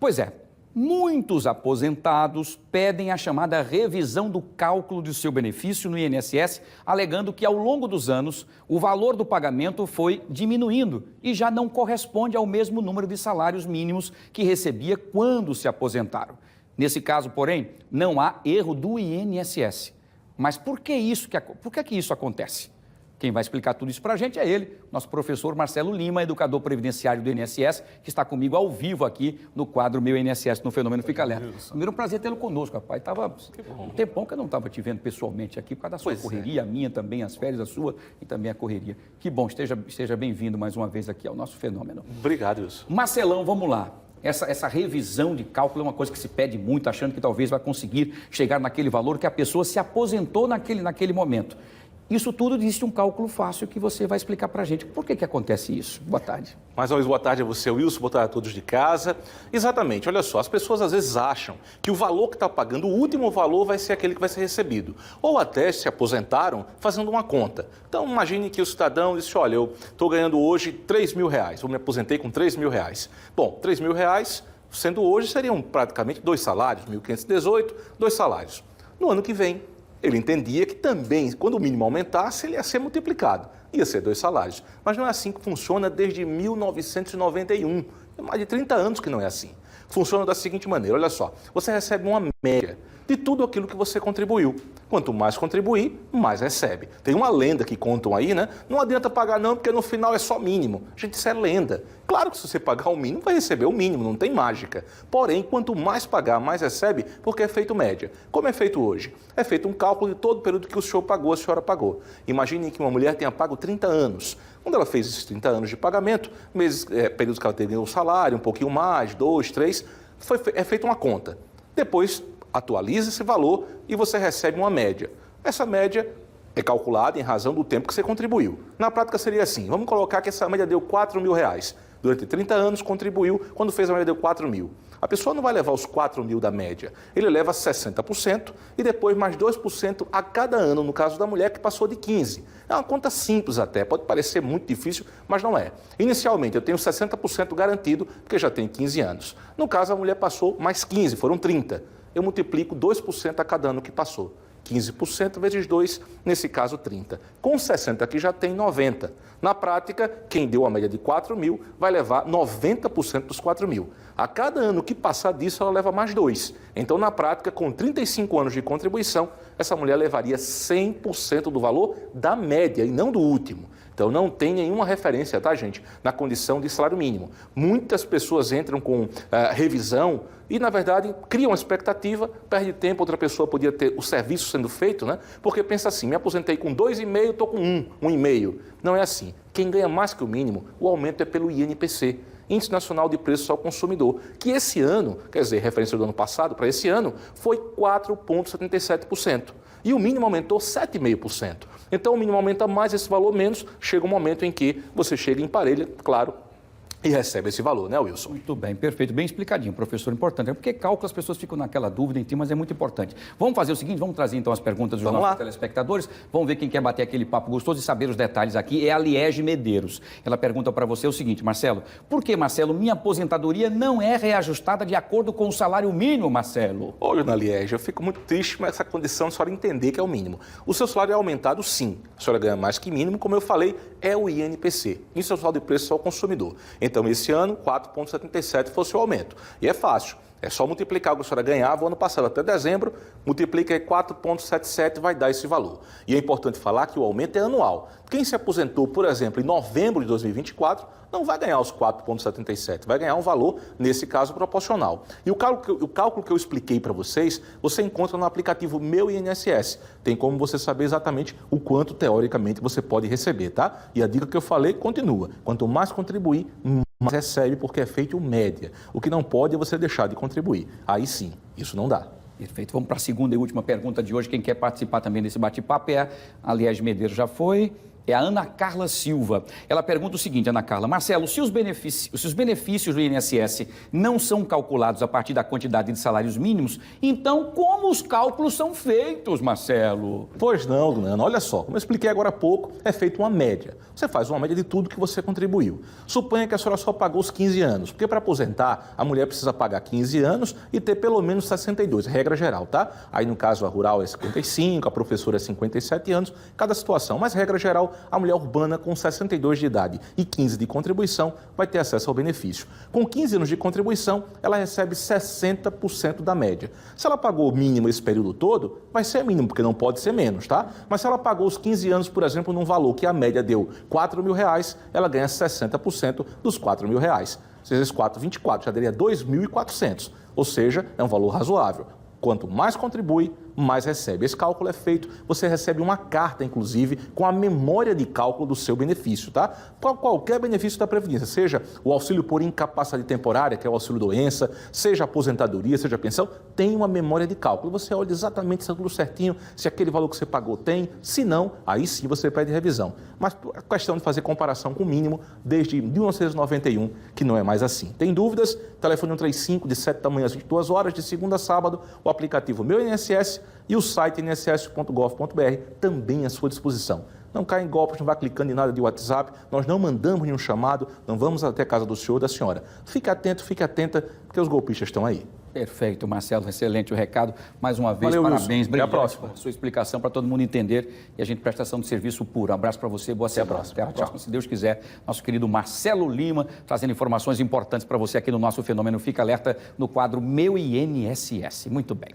Pois é, muitos aposentados pedem a chamada revisão do cálculo de seu benefício no INSS, alegando que ao longo dos anos o valor do pagamento foi diminuindo e já não corresponde ao mesmo número de salários mínimos que recebia quando se aposentaram. Nesse caso, porém, não há erro do INSS. Mas por que isso acontece? Quem vai explicar tudo isso para a gente é ele, nosso professor Marcelo Lima, educador previdenciário do INSS, que está comigo ao vivo aqui no quadro Meu INSS no Fenômeno Fica Alerta. Primeiro, um prazer tê-lo conosco, rapaz. Estava um tempão que eu não estava te vendo pessoalmente aqui, por causa da sua correria, a minha também, as férias, a sua e também a correria. Que bom, esteja bem-vindo mais uma vez aqui ao nosso Fenômeno. Obrigado, Wilson. Marcelão, vamos lá. Essa revisão de cálculo é uma coisa que se pede muito, achando que talvez vai conseguir chegar naquele valor que a pessoa se aposentou naquele momento. Isso tudo existe um cálculo fácil que você vai explicar para a gente. Por que acontece isso? Boa tarde. Mais uma vez, boa tarde a você, Wilson, boa tarde a todos de casa. Exatamente, olha só, as pessoas às vezes acham que o valor que está pagando, o último valor vai ser aquele que vai ser recebido. Ou até se aposentaram fazendo uma conta. Então, imagine que o cidadão disse, olha, eu estou ganhando hoje R$3.000, eu me aposentei com R$3.000. Bom, R$3.000, sendo hoje, seriam praticamente 2 salários, 1.518, 2 salários. No ano que vem, ele entendia que também, quando o mínimo aumentasse, ele ia ser multiplicado. Ia ser 2 salários. Mas não é assim que funciona desde 1991. É mais de 30 anos que não é assim. Funciona da seguinte maneira, olha só. Você recebe uma média de tudo aquilo que você contribuiu. Quanto mais contribuir, mais recebe. Tem uma lenda que contam aí, né? Não adianta pagar não, porque no final é só mínimo. Gente, isso é lenda. Claro que se você pagar o mínimo, vai receber o mínimo, não tem mágica. Porém, quanto mais pagar, mais recebe, porque é feito média. Como é feito hoje? É feito um cálculo de todo o período que o senhor pagou, a senhora pagou. Imagine que uma mulher tenha pago 30 anos. Quando ela fez esses 30 anos de pagamento, períodos que ela teve o salário, um pouquinho mais, 2, 3, é feita uma conta. Depois, atualiza esse valor e você recebe uma média. Essa média é calculada em razão do tempo que você contribuiu. Na prática seria assim, vamos colocar que essa média deu R$4.000. Durante 30 anos contribuiu, quando fez a média deu R$4.000. A pessoa não vai levar os R$4.000 da média, ele leva 60% e depois mais 2% a cada ano, no caso da mulher que passou de 15%. É uma conta simples até, pode parecer muito difícil, mas não é. Inicialmente eu tenho 60% garantido, porque já tem 15 anos. No caso a mulher passou mais 15%, foram 30%. Eu multiplico 2% a cada ano que passou. 15% vezes 2, nesse caso 30. Com 60 aqui já tem 90. Na prática, quem deu a média de 4.000 vai levar 90% dos 4.000. A cada ano que passar disso, ela leva mais 2. Então, na prática, com 35 anos de contribuição, essa mulher levaria 100% do valor da média e não do último. Então, não tem nenhuma referência, tá, gente, na condição de salário mínimo. Muitas pessoas entram com revisão e, na verdade, criam uma expectativa, perde tempo, outra pessoa podia ter o serviço sendo feito, né? Porque pensa assim, me aposentei com 2,5, estou com 1,5. Não é assim. Quem ganha mais que o mínimo, o aumento é pelo INPC. Índice Nacional de Preços ao Consumidor, que esse ano, quer dizer, referência do ano passado para esse ano, foi 4,77%. E o mínimo aumentou 7,5%. Então, o mínimo aumenta mais, esse valor menos, chega um momento em que você chega em parelha, claro, e recebe esse valor, né, Wilson? Muito bem, perfeito, bem explicadinho, professor, importante. É porque cálculo as pessoas ficam naquela dúvida em ti, mas é muito importante. Vamos fazer o seguinte, vamos trazer então as perguntas dos nossos telespectadores, vamos ver quem quer bater aquele papo gostoso e saber os detalhes aqui, é a Liege Medeiros. Ela pergunta para você o seguinte, Marcelo, por que, Marcelo, minha aposentadoria não é reajustada de acordo com o salário mínimo, Marcelo? Olha, Dona Liege, eu fico muito triste com essa condição de a senhora entender que é o mínimo. O seu salário é aumentado, sim. A senhora ganha mais que mínimo, como eu falei, é o INPC, Índice Nacional de Preços ao Consumidor. Então, esse ano, 4,77 fosse o aumento. E é fácil. É só multiplicar o que a senhora ganhava o ano passado até dezembro, multiplica aí 4,77 vai dar esse valor. E é importante falar que o aumento é anual. Quem se aposentou, por exemplo, em novembro de 2024, não vai ganhar os 4,77, vai ganhar um valor, nesse caso, proporcional. E o cálculo que eu expliquei para vocês, você encontra no aplicativo Meu INSS. Tem como você saber exatamente o quanto, teoricamente, você pode receber, tá? E a dica que eu falei continua. Quanto mais contribuir, mais recebe, porque é feito média. O que não pode é você deixar de contribuir. Aí sim, isso não dá. Perfeito. Vamos para a segunda e última pergunta de hoje. Quem quer participar também desse bate-papo é a Liege Medeiros. Já foi. É a Ana Carla Silva. Ela pergunta o seguinte, Ana Carla: Marcelo, se os benefícios do INSS não são calculados a partir da quantidade de salários mínimos, então como os cálculos são feitos, Marcelo? Pois não, Ana, olha só, como eu expliquei agora há pouco, é feita uma média. Você faz uma média de tudo que você contribuiu. Suponha que a senhora só pagou os 15 anos, porque para aposentar, a mulher precisa pagar 15 anos e ter pelo menos 62, regra geral, tá? Aí no caso a rural é 55, a professora é 57 anos, cada situação, mas regra geral, a mulher urbana com 62 de idade e 15 de contribuição vai ter acesso ao benefício. Com 15 anos de contribuição, ela recebe 60% da média. Se ela pagou o mínimo esse período todo, vai ser mínimo, porque não pode ser menos, tá? Mas se ela pagou os 15 anos, por exemplo, num valor que a média deu R$4.000, ela ganha 60% dos R$4.000. 6 vezes 4, 24, já daria 2.400, ou seja, é um valor razoável. Quanto mais contribui, mais recebe. Esse cálculo é feito, você recebe uma carta, inclusive, com a memória de cálculo do seu benefício, tá? Qualquer benefício da Previdência, seja o auxílio por incapacidade temporária, que é o auxílio-doença, seja aposentadoria, seja pensão, tem uma memória de cálculo. Você olha exatamente se é tudo certinho, se aquele valor que você pagou tem, se não, aí sim você pede revisão. Mas a questão de fazer comparação com o mínimo desde 1991, que não é mais assim. Tem dúvidas? Telefone 135, de 7 da manhã às 22 horas, de segunda a sábado, o aplicativo Meu INSS e o site inss.gov.br também à sua disposição. Não caia em golpes, não vá clicando em nada de WhatsApp, nós não mandamos nenhum chamado, não vamos até a casa do senhor ou da senhora. Fique atento, fique atenta, porque os golpistas estão aí. Perfeito, Marcelo, excelente o recado. Mais uma vez, Valeu, parabéns. Até a próxima. Pela sua explicação para todo mundo entender e a gente prestação de serviço puro. Um abraço para você, boa semana. próxima. Até a próxima, se Deus quiser. Nosso querido Marcelo Lima, trazendo informações importantes para você aqui no nosso Fenômeno Fica Alerta, no quadro Meu INSS. Muito bem.